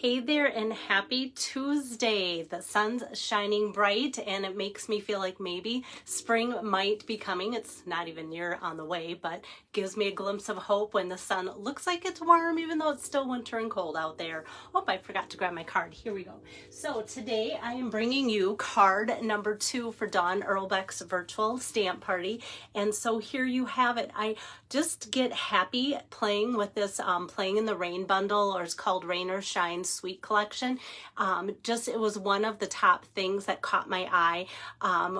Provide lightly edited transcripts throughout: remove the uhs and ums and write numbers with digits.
Hey there and happy Tuesday. The sun's shining bright and it makes me feel like maybe spring might be coming. It's not even near on the way, but gives me a glimpse of hope when the sun looks like it's warm even though it's still winter and cold out there. Oh, I forgot to grab my card. Here we go. So today I am bringing you card number 2 for Dawn Earlbeck's virtual stamp party. And so here you have it. I just get happy playing with this Playing in the Rain bundle, or it's called Rain or Shine Sweet Collection. It was one of the top things that caught my eye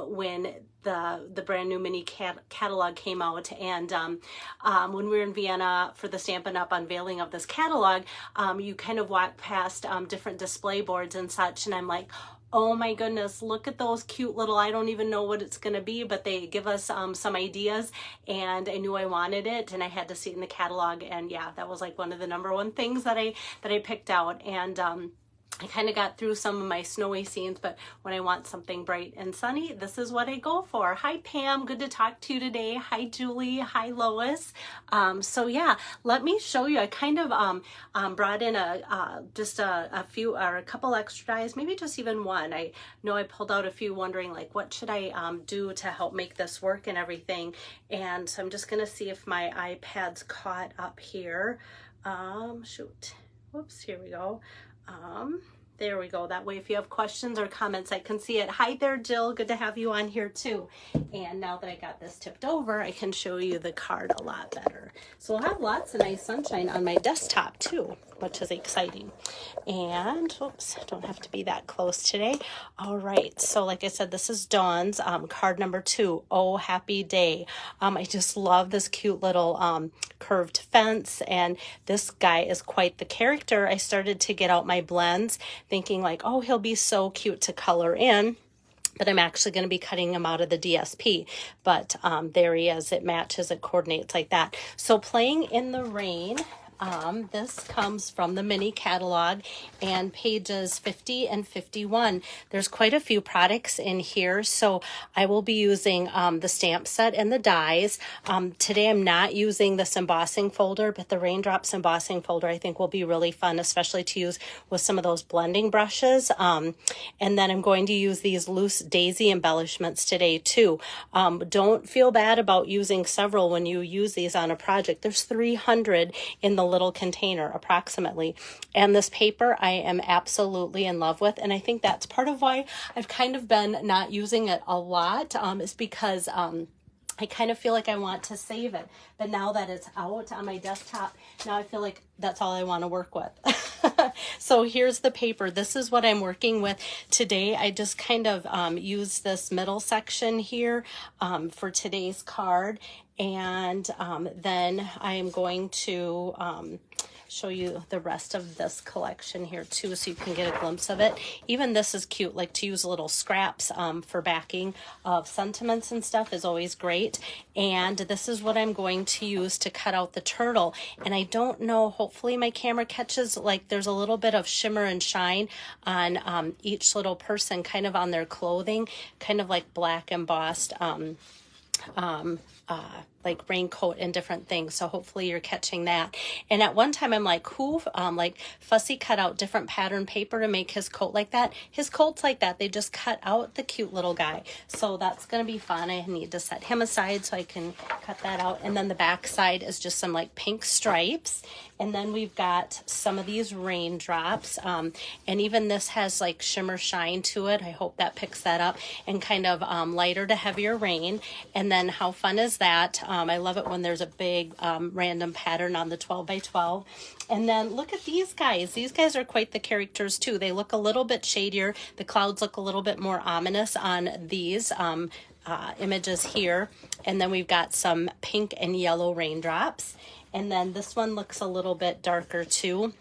when the brand new mini catalog came out, and when we were in Vienna for the Stampin' Up! Unveiling of this catalog, you kind of walk past different display boards and such, and I'm like, oh my goodness, look at those cute little, I don't even know what it's going to be, but they give us some ideas, and I knew I wanted it, and I had to see it in the catalog, and yeah, that was like one of the #1 things that I picked out. And I kind of got through some of my snowy scenes, but when I want something bright and sunny, this is what I go for. Hi, Pam. Good to talk to you today. Hi, Julie. Hi, Lois. So yeah, let me show you. I kind of brought in a few or a couple extra dies, maybe just even one. I know I pulled out a few wondering like, what should I do to help make this work and everything. And so I'm just going to see if my iPad's caught up here. Shoot. Whoops, here we go. There we go. That way, if you have questions or comments, I can see it. Hi there, Jill. Good to have you on here too. And now that I got this tipped over, I can show you the card a lot better. So we'll have lots of nice sunshine on my desktop too, which is exciting. And, oops, don't have to be that close today. All right. So like I said, this is Dawn's card number 2, Oh Happy Day. I just love this cute little curved fence, and this guy is quite the character. I started to get out my blends thinking like, oh, he'll be so cute to color in, but I'm actually going to be cutting him out of the DSP. But there he is. It matches, it coordinates like that. So Playing in the Rain, this comes from the mini catalog and pages 50 and 51. There's quite a few products in here, so I will be using the stamp set and the dies. Today I'm not using this embossing folder, but the Raindrops embossing folder I think will be really fun, especially to use with some of those blending brushes. And then I'm going to use these loose daisy embellishments today too. Don't feel bad about using several when you use these on a project. There's 300 in the little container approximately, and this paper I am absolutely in love with, and I think that's part of why I've kind of been not using it a lot, is because I kind of feel like I want to save it, but now that it's out on my desktop, now I feel like that's all I want to work with. So here's the paper. This is what I'm working with today. I just kind of used this middle section here for today's card, and then I am going to show you the rest of this collection here too, so you can get a glimpse of it. Even this is cute, like to use little scraps for backing of sentiments and stuff is always great. And this is what I'm going to use to cut out the turtle. And I don't know, hopefully my camera catches, like there's a little bit of shimmer and shine on each little person, kind of on their clothing, kind of like black embossed like raincoat and different things. So hopefully you're catching that. And at one time I'm like, who like Fussy cut out different pattern paper to make his coat like that. His coat's like that. They just cut out the cute little guy. So that's going to be fun. I need to set him aside so I can cut that out. And then the back side is just some like pink stripes. And then we've got some of these raindrops. And even this has like shimmer shine to it. I hope that picks that up, and kind of lighter to heavier rain. And then how fun is that? I love it when there's a big random pattern on the 12 by 12. And then look at these guys. These guys are quite the characters too. They look a little bit shadier. The clouds look a little bit more ominous on these images here. And then we've got some pink and yellow raindrops. And then this one looks a little bit darker too.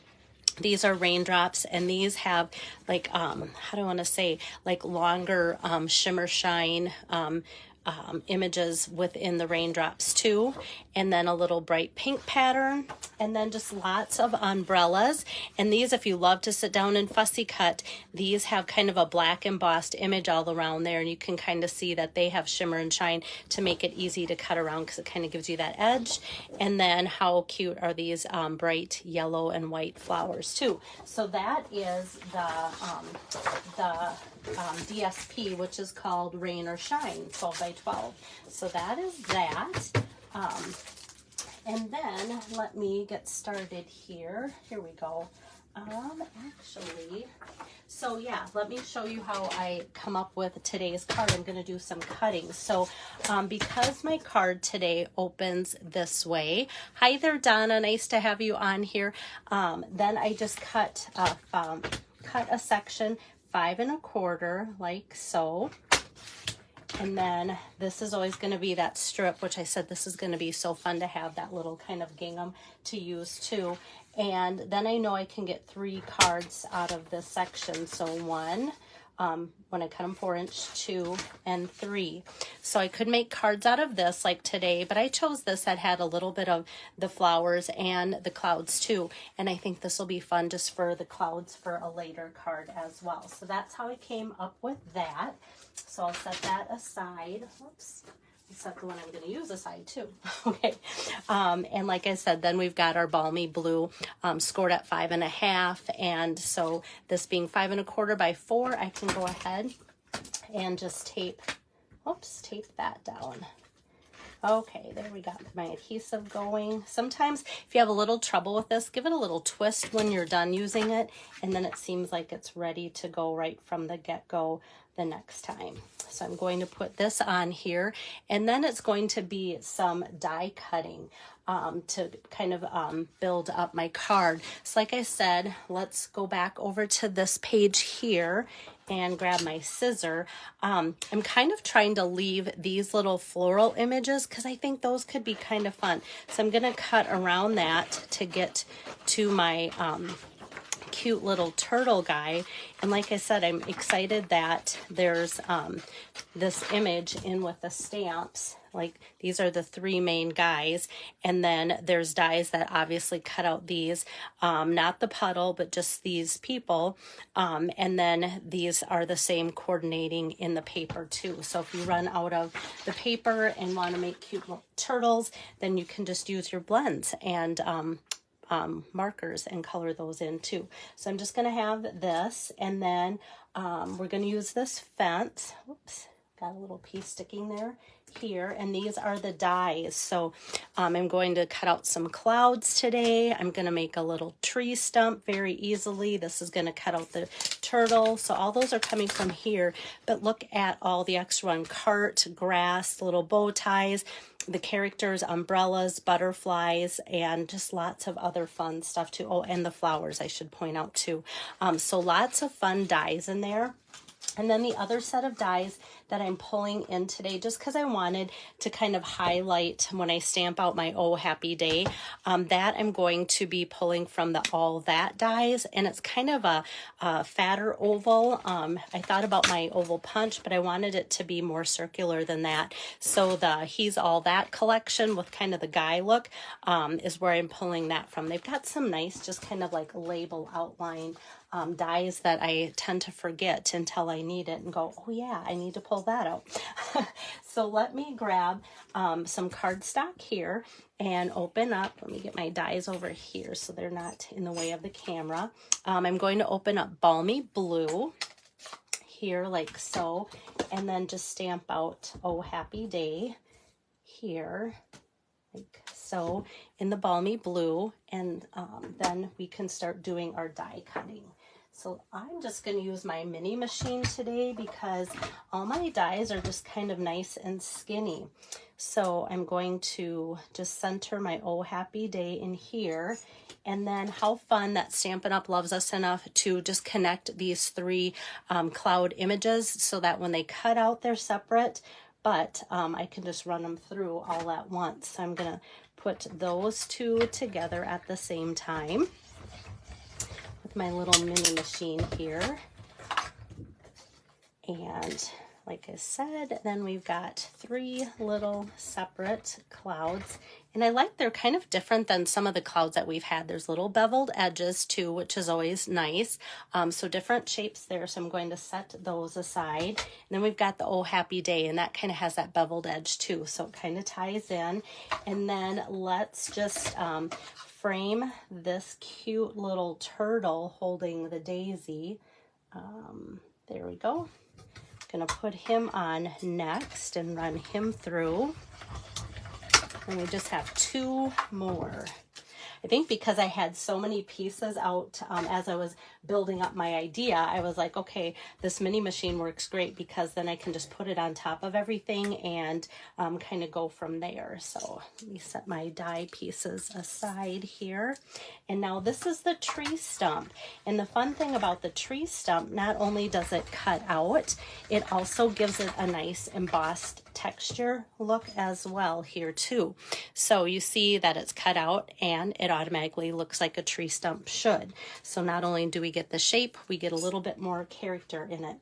These are raindrops, and these have like, how do I want to say, like longer shimmer shine images within the raindrops too, and then a little bright pink pattern, and then just lots of umbrellas. And these, if you love to sit down and fussy cut, these have kind of a black embossed image all around there, and you can kind of see that they have shimmer and shine to make it easy to cut around because it kind of gives you that edge. And then how cute are these bright yellow and white flowers too. So that is the DSP, which is called Rain or Shine 12 by 12. So that is that. And then let me get started here. Here we go. Actually, so yeah, let me show you how I come up with today's card. I'm going to do some cutting. So because my card today opens this way, hi there, Donna, nice to have you on here. Then I just cut a section 5 1/4 like so. And then this is always going to be that strip, which I said this is going to be so fun to have that little kind of gingham to use too. And then I know I can get 3 cards out of this section. So 1, when I cut them 4 inch, 2, and 3. So I could make cards out of this like today, but I chose this that had a little bit of the flowers and the clouds too. And I think this will be fun just for the clouds for a later card as well. So that's how I came up with that. So I'll set that aside. Whoops. Set the one I'm going to use aside too. Okay. And like I said, then we've got our balmy blue scored at 5 1/2. And so this being 5 1/4 by 4, I can go ahead and just tape that down. Okay, there we got my adhesive going. Sometimes if you have a little trouble with this, give it a little twist when you're done using it, and then it seems like it's ready to go right from the get-go the next time. So I'm going to put this on here, and then it's going to be some die cutting to kind of build up my card. So like I said, let's go back over to this page here and grab my scissor. I'm kind of trying to leave these little floral images because I think those could be kind of fun. So I'm going to cut around that to get to my cute little turtle guy. And like I said, I'm excited that there's this image in with the stamps. Like these are the 3 main guys, and then there's dies that obviously cut out these, not the puddle, but just these people. And then these are the same coordinating in the paper too. So if you run out of the paper and want to make cute little turtles, then you can just use your blends and markers and color those in too. So I'm just going to have this, and then we're going to use this fence. Oops, got a little piece sticking there here, and these are the dies. So I'm going to cut out some clouds today. I'm going to make a little tree stump very easily. This is going to cut out the turtle. So all those are coming from here, but look at all the extra on cart, grass, little bow ties, the characters, umbrellas, butterflies, and just lots of other fun stuff too. Oh, and the flowers I should point out too. So lots of fun dies in there. And then the other set of dies that I'm pulling in today, just because I wanted to kind of highlight when I stamp out my Oh Happy Day, that I'm going to be pulling from the All That dies. And it's kind of a fatter oval. I thought about my oval punch, but I wanted it to be more circular than that. So the He's All That collection with kind of the guy look is where I'm pulling that from. They've got some nice, just kind of like label outline dies that I tend to forget until I need it and go, oh yeah, I need to pull that out. So let me grab some cardstock here and open up. Let me get my dies over here so they're not in the way of the camera. I'm going to open up Balmy Blue here like so, and then just stamp out Oh Happy Day here like so in the Balmy Blue, and then we can start doing our die cutting. So I'm just going to use my mini machine today because all my dies are just kind of nice and skinny. So I'm going to just center my Oh Happy Day in here. And then how fun that Stampin' Up! Loves us enough to just connect these 3 cloud images so that when they cut out, they're separate. But I can just run them through all at once. So I'm going to put those 2 together at the same time with my little mini machine here. And like I said, then we've got 3 little separate clouds. And I like they're kind of different than some of the clouds that we've had. There's little beveled edges too, which is always nice. So different shapes there. So I'm going to set those aside. And then we've got the Oh Happy Day, and that kind of has that beveled edge too. So it kind of ties in. And then let's just frame this cute little turtle holding the daisy. There we go. Gonna put him on next and run him through. And we just have 2 more. I think because I had so many pieces out as I was building up my idea, I was like, okay, this mini machine works great because then I can just put it on top of everything and kind of go from there. So let me set my die pieces aside here. And now this is the tree stump. And the fun thing about the tree stump, not only does it cut out, it also gives it a nice embossed texture look as well here too. So you see that it's cut out and it automatically looks like a tree stump should. So not only do we get the shape, we get a little bit more character in it.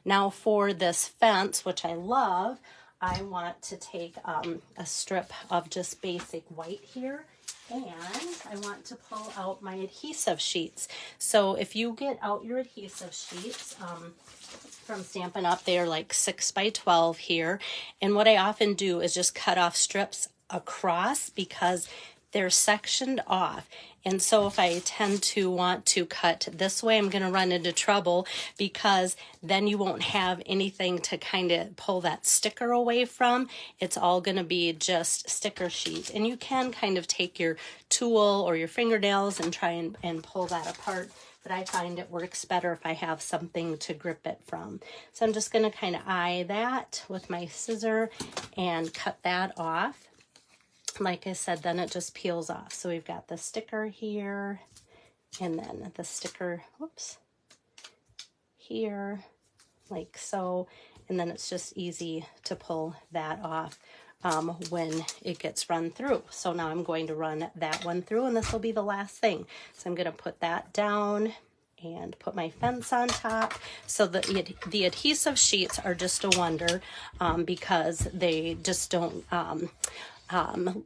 Now for this fence, which I love, I want to take a strip of just basic white here, and I want to pull out my adhesive sheets. So if you get out your adhesive sheets from Stampin' Up, they are like 6 by 12 here. And what I often do is just cut off strips across because they're sectioned off. And so if I tend to want to cut this way, I'm going to run into trouble because then you won't have anything to kind of pull that sticker away from. It's all going to be just sticker sheet. And you can kind of take your tool or your fingernails and try and pull that apart. But I find it works better if I have something to grip it from. So I'm just going to kind of eye that with my scissor and cut that off. Like I said, then it just peels off. So we've got the sticker here, and then the sticker, whoops, here, like so. And then it's just easy to pull that off when it gets run through. So now I'm going to run that one through, and this will be the last thing. So I'm going to put that down and put my fence on top. So the adhesive sheets are just a wonder because they just don't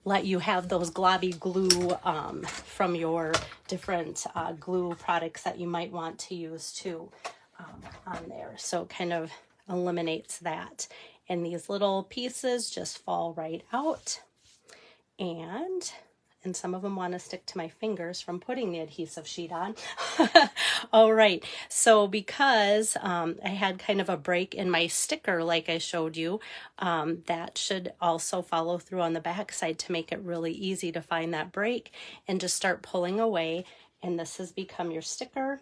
let you have those globby glue from your different glue products that you might want to use too on there. So it kind of eliminates that. And these little pieces just fall right out. And some of them want to stick to my fingers from putting the adhesive sheet on. All right, so because I had kind of a break in my sticker like I showed you, that should also follow through on the back side to make it really easy to find that break and just start pulling away. And this has become your sticker.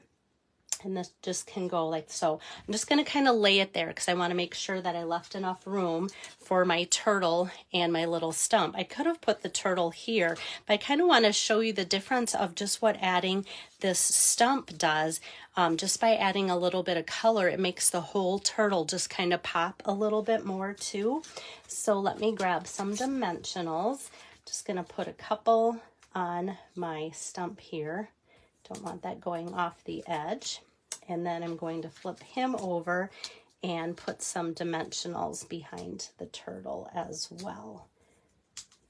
And this just can go like so. I'm just going to kind of lay it there because I want to make sure that I left enough room for my turtle and my little stump. I could have put the turtle here, but I kind of want to show you the difference of just what adding this stump does. Just by adding a little bit of color, it makes the whole turtle just kind of pop a little bit more too. So let me grab some dimensionals. Just going to put a couple on my stump here. Don't want that going off the edge. And then I'm going to flip him over and put some dimensionals behind the turtle as well.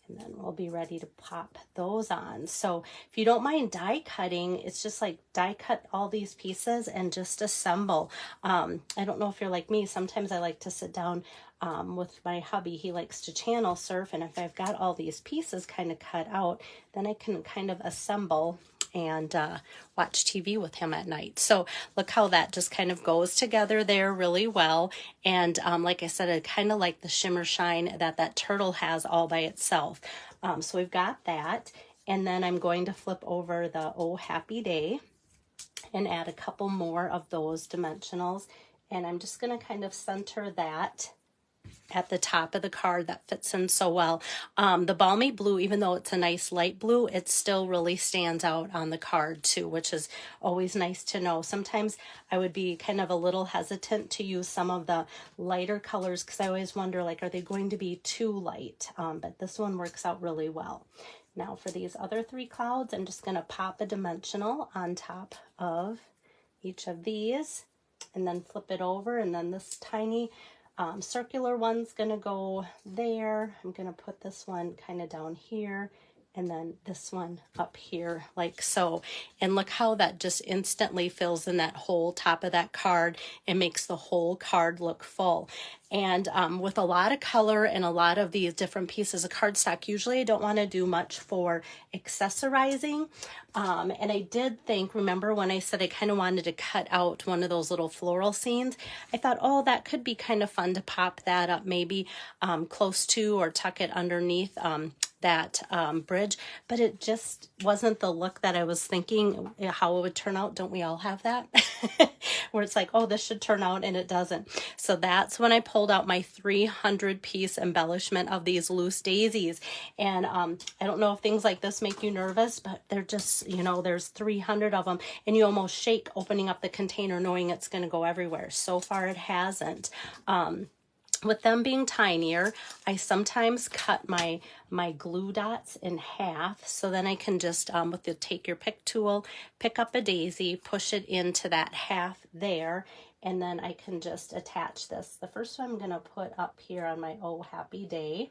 And then we'll be ready to pop those on. So if you don't mind die cutting, it's just like die cut all these pieces and just assemble. I don't know if you're like me. Sometimes I like to sit down with my hubby. He likes to channel surf. And if I've got all these pieces kind of cut out, then I can kind of assemble and watch TV with him at night. So look how that just kind of goes together there really well. And like I said, I kind of like the shimmer shine that turtle has all by itself. So we've got that. And then I'm going to flip over the Oh Happy Day and add a couple more of those dimensionals. And I'm just going to kind of center that at the top of the card. That fits in so well. The Balmy Blue, even though it's a nice light blue, it still really stands out on the card too, which is always nice to know. Sometimes I would be kind of a little hesitant to use some of the lighter colors because I always wonder, like, are they going to be too light? But this one works out really well. Now for these other 3 clouds, I'm just going to pop a dimensional on top of each of these and then flip it over, and then this tiny circular one's gonna go there. I'm gonna put this one kind of down here, and then this one up here like so. And look how that just instantly fills in that whole top of that card and makes the whole card look full. And with a lot of color and a lot of these different pieces of cardstock, usually I don't want to do much for accessorizing. And I did think, remember when I said I kind of wanted to cut out one of those little floral scenes? I thought, oh, that could be kind of fun to pop that up maybe close to or tuck it underneath that bridge, but it just wasn't the look that I was thinking how it would turn out. Don't we all have that? Where it's like, oh, this should turn out, and it doesn't. So that's when I pulled out my 300 piece embellishment of these loose daisies. And I don't know if things like this make you nervous, but they're just, you know, there's 300 of them, and you almost shake opening up the container knowing it's going to go everywhere. So far it hasn't. With them being tinier, I sometimes cut my glue dots in half, so then I can just, with the take your pick tool, pick up a daisy, push it into that half there, and then I can just attach this. The first one I'm going to put up here on my Oh Happy Day,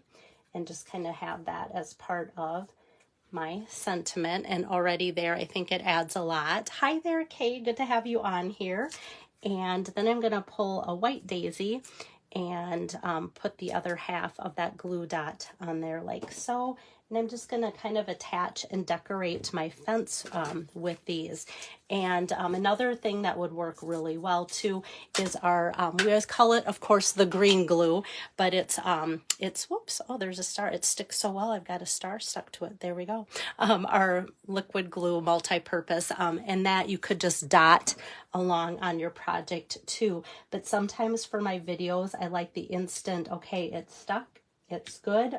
and just kind of have that as part of my sentiment. And already there, I think it adds a lot. Hi there, Kay. Good to have you on here. And then I'm going to pull a white daisy and put the other half of that glue dot on there like so. And I'm just going to kind of attach and decorate my fence with these. And another thing that would work really well too is our, we always call it, of course, the green glue, but it's whoops, oh, there's a star. It sticks so well, I've got a star stuck to it. There we go. Our liquid glue multi-purpose, and that you could just dot along on your project too. But sometimes for my videos, I like the instant, okay, it's stuck, it's good.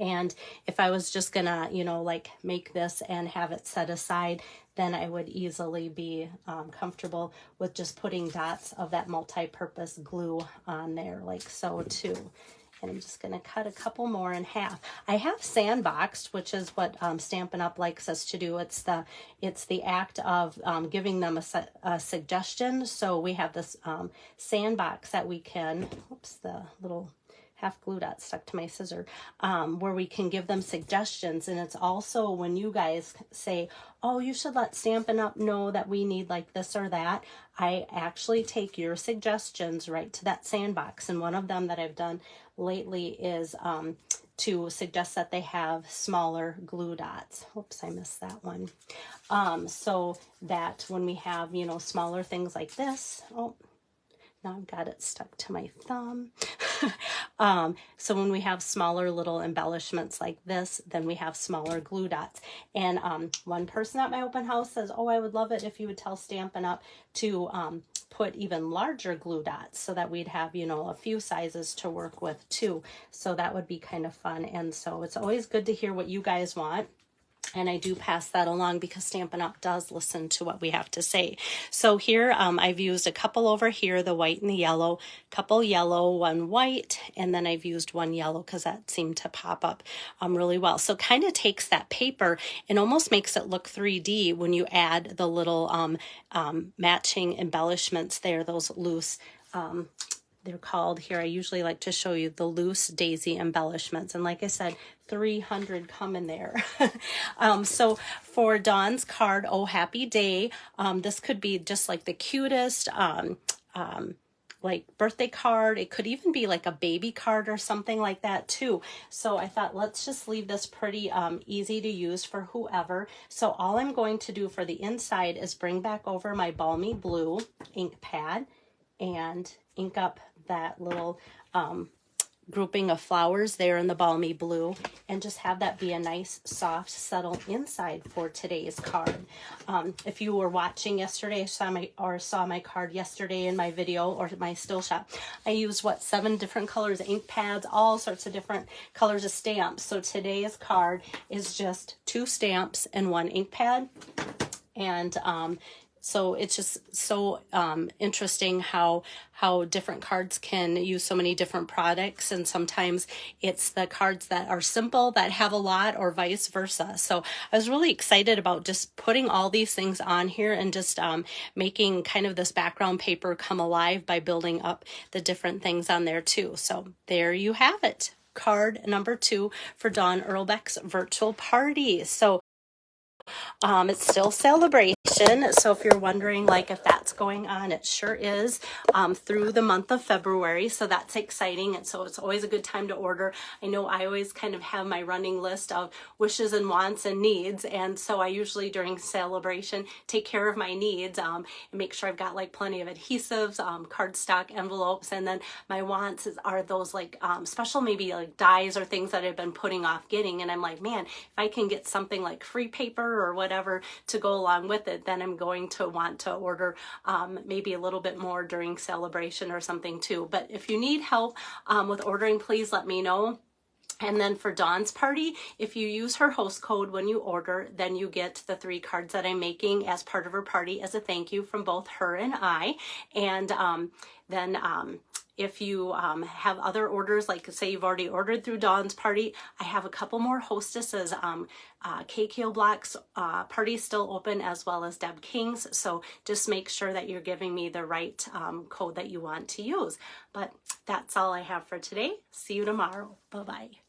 And if I was just gonna, you know, like make this and have it set aside, then I would easily be comfortable with just putting dots of that multi-purpose glue on there like so too. And I'm just gonna cut a couple more in half. I have sandboxed, which is what Stampin' Up! Likes us to do. It's the act of giving them a suggestion. So we have this sandbox that we can, oops, the little half glue dot stuck to my scissor, where we can give them suggestions. And it's also when you guys say, oh, you should let Stampin' Up! Know that we need like this or that, I actually take your suggestions right to that sandbox. And one of them that I've done lately is to suggest that they have smaller glue dots. Whoops, I missed that one. So that when we have, you know, smaller things like this, oh, now I've got it stuck to my thumb. So when we have smaller little embellishments like this, then we have smaller glue dots. And one person at my open house says, oh, I would love it if you would tell Stampin' Up! To put even larger glue dots so that we'd have, you know, a few sizes to work with too. So that would be kind of fun. And so it's always good to hear what you guys want. And I do pass that along because Stampin' Up! Does listen to what we have to say. So here I've used a couple over here, the white and the yellow, couple yellow, one white, and then I've used one yellow because that seemed to pop up really well. So kind of takes that paper and almost makes it look 3D when you add the little matching embellishments there, those loose they're called here. I usually like to show you the loose daisy embellishments. And like I said, 300 come in there. So for Dawn's card, Oh Happy Day, this could be just like the cutest like birthday card. It could even be like a baby card or something like that too. So I thought, let's just leave this pretty easy to use for whoever. So all I'm going to do for the inside is bring back over my Balmy Blue ink pad and ink up that little grouping of flowers there in the Balmy Blue, and just have that be a nice soft settle inside for today's card. If you were watching yesterday, saw my card yesterday in my video or my still shot, I used 7 different colors of ink pads, all sorts of different colors of stamps. So today's card is just 2 stamps and 1 ink pad. And So it's just so interesting how different cards can use so many different products, and sometimes it's the cards that are simple that have a lot, or vice versa. So I was really excited about just putting all these things on here and just making kind of this background paper come alive by building up the different things on there too. So there you have it. Card number 2 for Dawn Erlbeck's virtual party. So it's still celebration. So if you're wondering like if that's going on, it sure is through the month of February. So that's exciting. And so it's always a good time to order. I know I always kind of have my running list of wishes and wants and needs. And so I usually during celebration take care of my needs and make sure I've got like plenty of adhesives, cardstock envelopes. And then my wants are those like special maybe like dies or things that I've been putting off getting. And I'm like, man, if I can get something like free paper or whatever to go along with it, then I'm going to want to order maybe a little bit more during celebration or something too. But if you need help with ordering, please let me know. And then for Dawn's party, if you use her host code when you order, then you get the 3 cards that I'm making as part of her party as a thank you from both her and I. And then if you have other orders, like say you've already ordered through Dawn's party, I have a couple more hostesses. KKO Black's party is still open, as well as Deb King's. So just make sure that you're giving me the right code that you want to use. But that's all I have for today. See you tomorrow. Bye-bye.